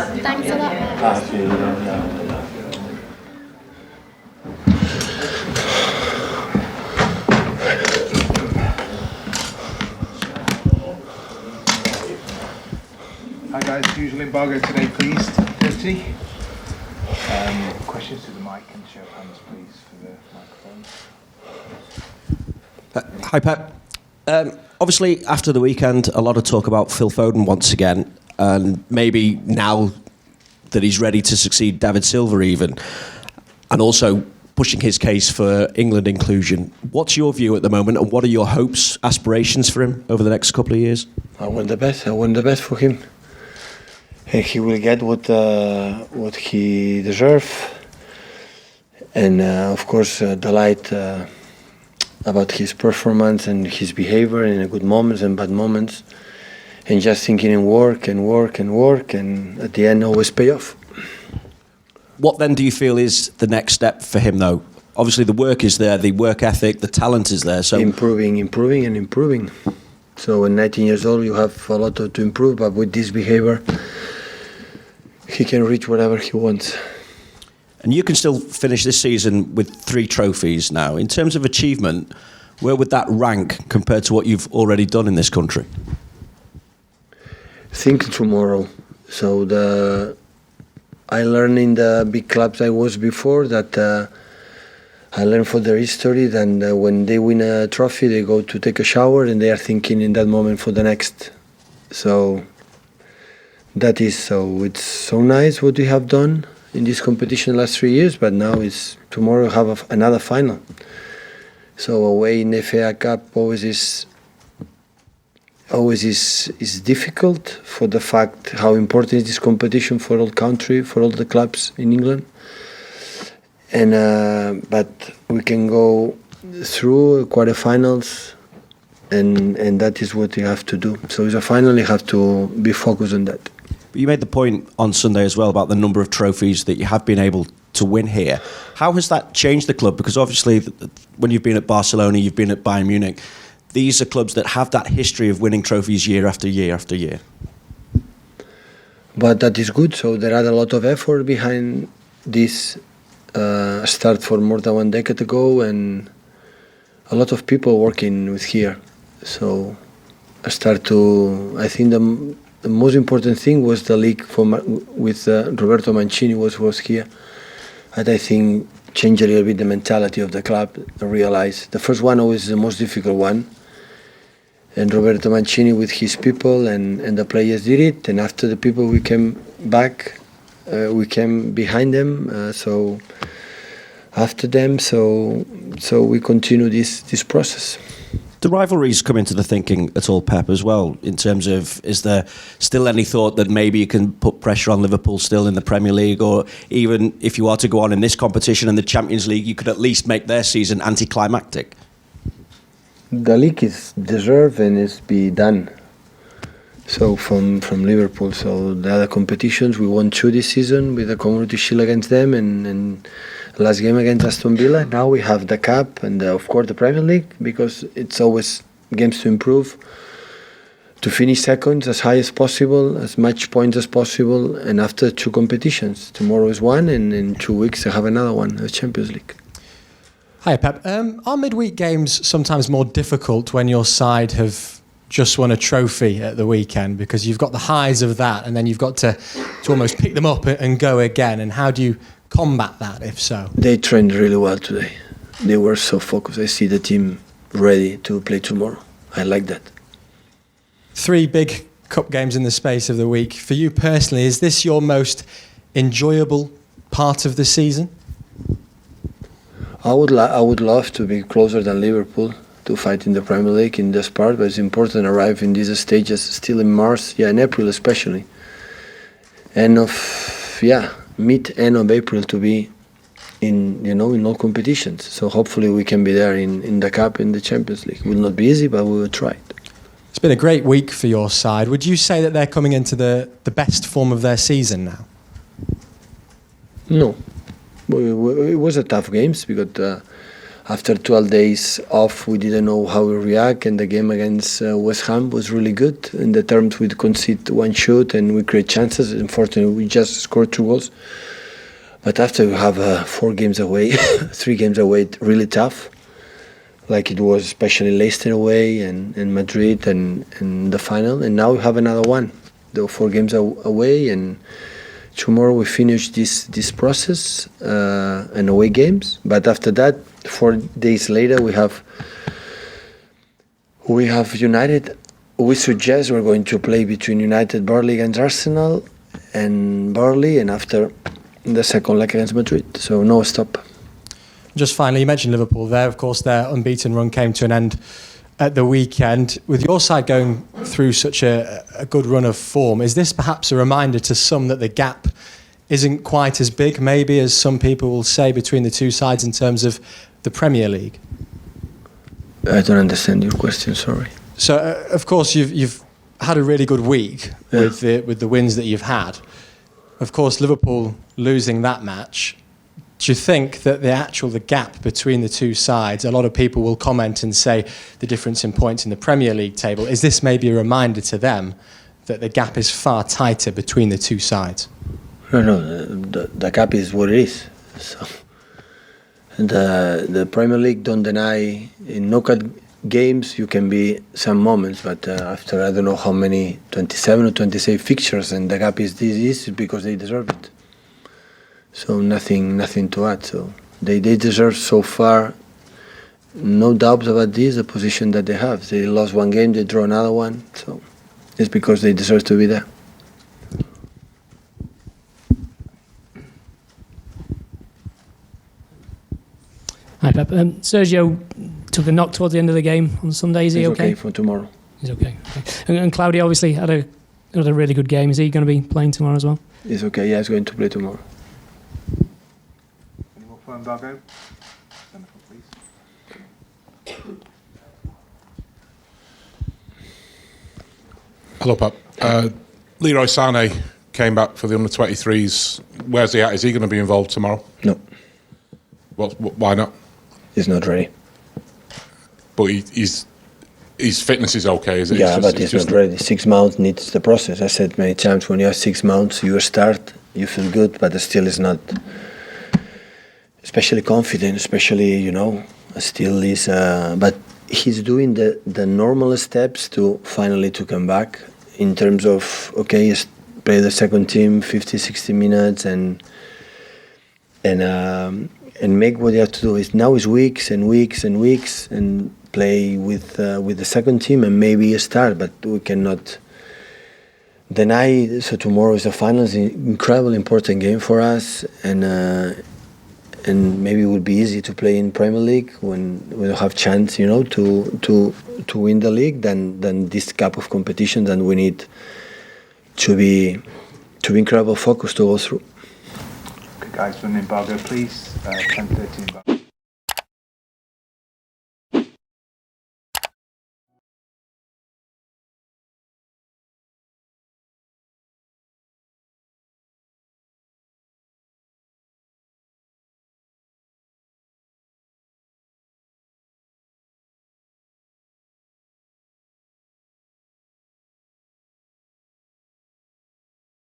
Thanks a lot. Hi guys, usual embargo today please, 30. Questions to the mic and show of hands please for the microphones. Hi Pep. Obviously after the weekend a lot of talk about Phil Foden once again, and maybe now that he's ready to succeed David Silva even, and also pushing his case for England inclusion. What's your view at the moment, and what are your hopes, aspirations for him over the next couple of years? I want the best for him. And he will get what he deserves. And of course, delight about his performance and his behavior in good moments and bad moments. And just thinking and work, and at the end always pay off. What then do you feel is the next step for him though? Obviously the work is there, the work ethic, the talent is there. So Improving. So at 19 years old you have a lot to improve, but with this behavior he can reach whatever he wants. And you can still finish this season with 3 trophies now. In terms of achievement, where would that rank compared to what you've already done in this country? Think tomorrow. So I learned in the big clubs I was before that I learned for their history. Then when they win a trophy, they go to take a shower and they are thinking in that moment for the next. So that is so. It's so nice what we have done in this competition the last 3 years. But now it's tomorrow have another final. So away in the FA Cup always is difficult for the fact how important is this competition for all country, for all the clubs in England. And but we can go through quarterfinals, and that is what you have to do. So it's a final, you have to be focused on that. But you made the point on Sunday as well about the number of trophies that you have been able to win here. How has that changed the club? Because obviously when you've been at Barcelona, you've been at Bayern Munich, these are clubs that have that history of winning trophies year after year after year. But that is good. So there are a lot of effort behind this start for more than 1 decade ago, and a lot of people working with here. So I think the most important thing was the league with Roberto Mancini was here. And I think changed a little bit the mentality of the club. I realize the first one always the most difficult one. And Roberto Mancini with his people and the players did it. And after the people we came back, we came behind them. So after them, so we continue this process. Do rivalries come into the thinking at all, Pep, as well, in terms of, is there still any thought that maybe you can put pressure on Liverpool still in the Premier League, or even if you are to go on in this competition and the Champions League, you could at least make their season anticlimactic? The league is deserved and is be done. So from Liverpool, so the other competitions, we won 2 this season with the Community Shield against them and last game against Aston Villa. Now we have the Cup and of course the Premier League, because it's always games to improve, to finish second as high as possible, as much points as possible, and after 2 competitions. Tomorrow is one, and in 2 weeks I have another one, the Champions League. Hi Pep. Are midweek games sometimes more difficult when your side have just won a trophy at the weekend, because you've got the highs of that and then you've got to almost pick them up and go again? And how do you combat that, if so? They trained really well today. They were so focused. I see the team ready to play tomorrow. I like that. 3 big cup games in the space of the week. For you personally, is this your most enjoyable part of the season? I would love to be closer than Liverpool to fight in the Premier League in this part, but it's important to arrive in these stages still in March, in April especially. End of April to be in all competitions. So hopefully we can be there in the Cup, in the Champions League. It will not be easy, but we will try it. It's been a great week for your side. Would you say that they're coming into the best form of their season now? No. It was a tough games because after 12 days off, we didn't know how we react, and the game against West Ham was really good. In the terms, we concede one shot and we create chances. Unfortunately, we just scored 2 goals. But after we have 4 games away, 3 games away, really tough, like it was especially Leicester away and Madrid and the final. And now we have another one, the 4 games away, and tomorrow we finish this process and away games. But after that, 4 days later, we have United. We suggest we're going to play between United, Burnley against Arsenal, and Burnley, and after the second leg against Madrid. So no stop. Just finally, you mentioned Liverpool there. Of course, their unbeaten run came to an end at the weekend. With your side going through such a good run of form, is this perhaps a reminder to some that the gap isn't quite as big, maybe, as some people will say, between the two sides in terms of the Premier League? I don't understand your question, sorry. So, of course, you've had a really good week with the wins that you've had. Of course, Liverpool losing that match. Do you think that the gap between the two sides, a lot of people will comment and say the difference in points in the Premier League table, is this maybe a reminder to them that the gap is far tighter between the two sides? No, the gap is what it is. So the Premier League, don't deny, in knockout games you can be some moments, but after I don't know how many, 27 or 26 fixtures, and the gap is this because they deserve it. So nothing to add. So they deserve so far, no doubts about this, the position that they have. They lost 1 game, they draw another one, so it's because they deserve to be there. Hi, Pep. Sergio took a knock towards the end of the game on Sunday. Is he okay? He's okay for tomorrow. He's okay. And Claudio obviously had a really good game. Is he going to be playing tomorrow as well? He's okay, yeah, he's going to play tomorrow. Any more for Mbago? Please. Hello, Pep. Leroy Sané came back for the under-23s. Where's he at? Is he going to be involved tomorrow? No, Why not? he's not ready. But his fitness is okay, is it? Yeah, but he's not ready. 6 months needs the process. I said many times, when you have 6 months, you start, you feel good, but still is not especially confident, especially, still is, but he's doing the normal steps to finally to come back in terms of, okay, play the second team 50, 60 minutes and make what you have to do. Now is weeks and weeks and weeks and play with the second team and maybe start, but we cannot deny. So tomorrow is the final. It's an incredibly important game for us, and maybe it will be easy to play in Premier League when we don't have chance, to win the league. Than this cup of competition, then we need to be incredibly focused to go through. Okay, guys, for an embargo, please. 10:13.